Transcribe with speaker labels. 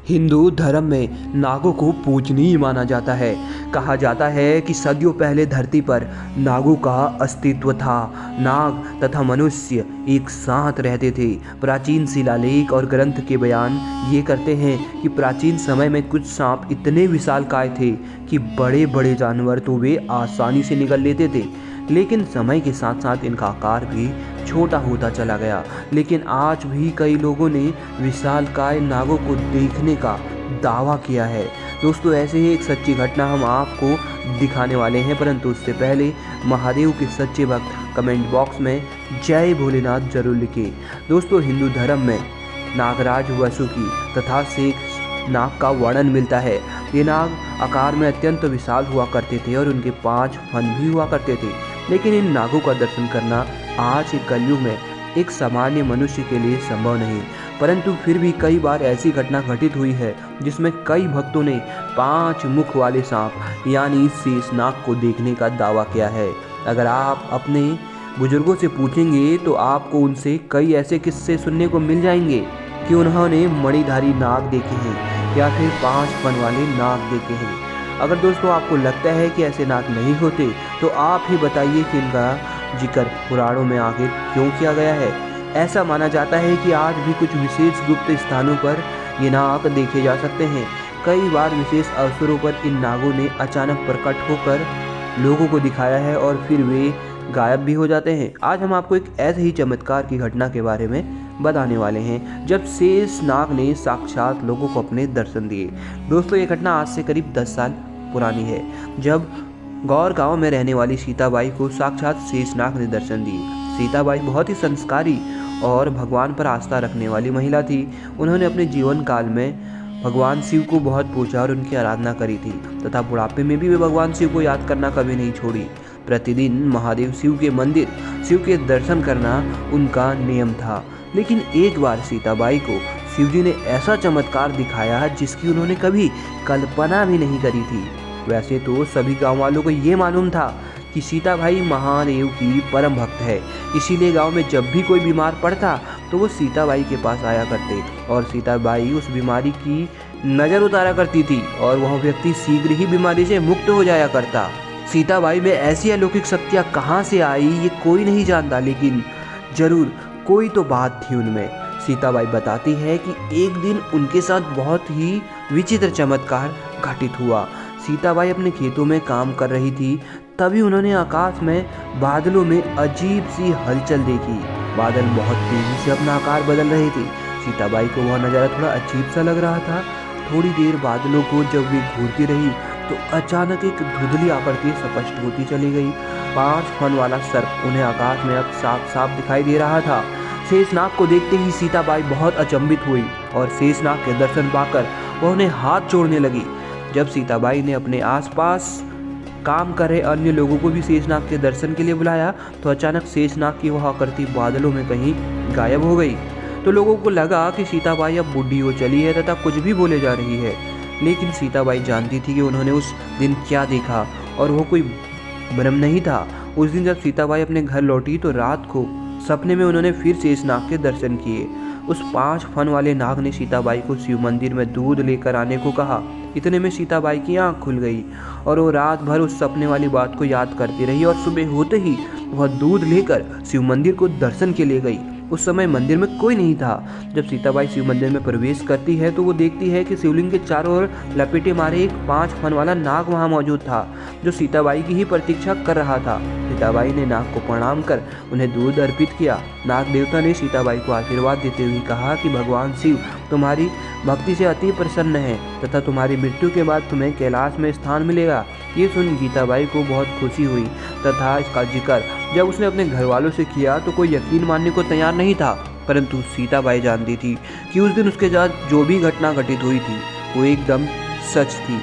Speaker 1: हिंदू धर्म में नागों को पूजनीय माना जाता है। कहा जाता है कि सदियों पहले धरती पर नागों का अस्तित्व था। नाग तथा मनुष्य एक साथ रहते थे। प्राचीन शिलालेख और ग्रंथ के बयान ये करते हैं कि प्राचीन समय में कुछ सांप इतने विशालकाय थे कि बड़े बड़े जानवर तो वे आसानी से निगल लेते थे, लेकिन समय के साथ साथ इनका आकार भी छोटा होता चला गया। लेकिन आज भी कई लोगों ने विशालकाय नागों को देखने का दावा किया है। दोस्तों, ऐसे ही एक सच्ची घटना हम आपको दिखाने वाले हैं, परंतु उससे पहले महादेव के सच्चे भक्त कमेंट बॉक्स में जय भोलेनाथ जरूर लिखें। दोस्तों, हिंदू धर्म में नागराज वासुकी तथा शेष नाग का वर्णन मिलता है। ये नाग आकार में अत्यंत विशाल हुआ करते थे और उनके 5 फन भी हुआ करते थे। लेकिन इन नागों का दर्शन करना आज के कलयुग में एक सामान्य मनुष्य के लिए संभव नहीं, परंतु फिर भी कई बार ऐसी घटना घटित हुई है जिसमें कई भक्तों ने 5 मुख वाले सांप यानी शेषनाग को देखने का दावा किया है। अगर आप अपने बुजुर्गों से पूछेंगे तो आपको उनसे कई ऐसे किस्से सुनने को मिल जाएंगे कि उन्होंने मणिधारी नाग देखे हैं या फिर 5 फन वाले नाग देखे हैं। अगर दोस्तों आपको लगता है कि ऐसे नाग नहीं होते तो आप ही बताइए कि इनका जिक्र पुराणों में आखिर क्यों किया गया है। ऐसा माना जाता है कि आज भी कुछ विशेष गुप्त स्थानों पर ये नाग देखे जा सकते हैं। कई बार विशेष अवसरों पर इन नागों ने अचानक प्रकट होकर लोगों को दिखाया है और फिर वे गायब भी हो जाते हैं। आज हम आपको एक ऐसे ही चमत्कार की घटना के बारे में बताने वाले हैं जब शेष नाग ने साक्षात लोगों को अपने दर्शन दिए। दोस्तों, ये घटना आज से करीब 10 साल पुरानी है, जब गौर गांव में रहने वाली सीताबाई को साक्षात शेषनाग ने दर्शन दिए। सीताबाई बहुत ही संस्कारी और भगवान पर आस्था रखने वाली महिला थी। उन्होंने अपने जीवन काल में भगवान शिव को बहुत पूजा और उनकी आराधना करी थी तथा बुढ़ापे में भी वे भगवान शिव को याद करना कभी नहीं छोड़ी। प्रतिदिन महादेव शिव के मंदिर शिव के दर्शन करना उनका नियम था। लेकिन एक बार सीताबाई को शिवजी ने ऐसा चमत्कार दिखाया जिसकी उन्होंने कभी कल्पना भी नहीं करी थी। वैसे तो सभी गांव वालों को ये मालूम था कि सीताबाई महादेव की परम भक्त है, इसीलिए गांव में जब भी कोई बीमार पड़ता तो वो सीताबाई के पास आया करते और सीताबाई उस बीमारी की नज़र उतारा करती थी और वह व्यक्ति शीघ्र ही बीमारी से मुक्त हो जाया करता। सीताबाई में ऐसी अलौकिक शक्तियाँ कहाँ से आई ये कोई नहीं जानता, लेकिन जरूर कोई तो बात थी उनमें। सीताबाई बताती है कि एक दिन उनके साथ बहुत ही विचित्र चमत्कार घटित हुआ। सीताबाई अपने खेतों में काम कर रही थी, तभी उन्होंने आकाश में बादलों में अजीब सी हलचल देखी। बादल बहुत तेजी से अपना आकार बदल रहे थे। सीताबाई को वह नज़ारा थोड़ा अजीब सा लग रहा था। थोड़ी देर बादलों को जब वे घूरती रही तो अचानक एक धुंधली आकृति स्पष्ट होती चली गई। 5 फन वाला सर्प उन्हें आकाश में अब साफ साफ दिखाई दे रहा था। शेषनाग को देखते ही सीताबाई बहुत अचंभित हुई और शेषनाग के दर्शन पाकर वह उन्हें हाथ जोड़ने लगी। जब सीताबाई ने अपने आसपास काम कर रहे अन्य लोगों को भी शेषनाग के दर्शन के लिए बुलाया तो अचानक शेषनाग की वह आकृति बादलों में कहीं गायब हो गई। तो लोगों को लगा कि सीताबाई अब बूढ़ी हो चली है तथा कुछ भी बोले जा रही है। लेकिन सीताबाई जानती थी कि उन्होंने उस दिन क्या देखा और वो कोई भ्रम नहीं था। उस दिन जब सीताबाई अपने घर लौटी तो रात को सपने में उन्होंने फिर शेषनाग के दर्शन किए। उस 5 फन वाले नाग ने सीताबाई को शिव मंदिर में दूध लेकर आने को कहा। इतने में सीताबाई की आंख खुल गई और वो रात भर उस सपने वाली बात को याद करती रही और सुबह होते ही वह दूध लेकर शिव मंदिर को दर्शन के लिए गई। उस समय मंदिर में कोई नहीं था। जब सीताबाई शिव मंदिर में प्रवेश करती है तो वो देखती है कि शिवलिंग के चारों ओर लपेटे मारे एक 5 फन वाला नाग वहाँ मौजूद था, जो सीताबाई की ही प्रतीक्षा कर रहा था। सीताबाई ने नाग को प्रणाम कर उन्हें दूध अर्पित किया। नाग देवता ने सीताबाई को आशीर्वाद देते हुए कहा कि भगवान शिव तुम्हारी भक्ति से अति प्रसन्न है तथा तुम्हारी मृत्यु के बाद तुम्हें कैलाश में स्थान मिलेगा। ये सुन गीताबाई को बहुत खुशी हुई तथा इसका जिक्र जब उसने अपने घर वालों से किया तो कोई यकीन मानने को तैयार नहीं था, परंतु सीताबाई जानती थी कि उस दिन उसके साथ जो भी घटना घटित हुई थी वो एकदम सच थी।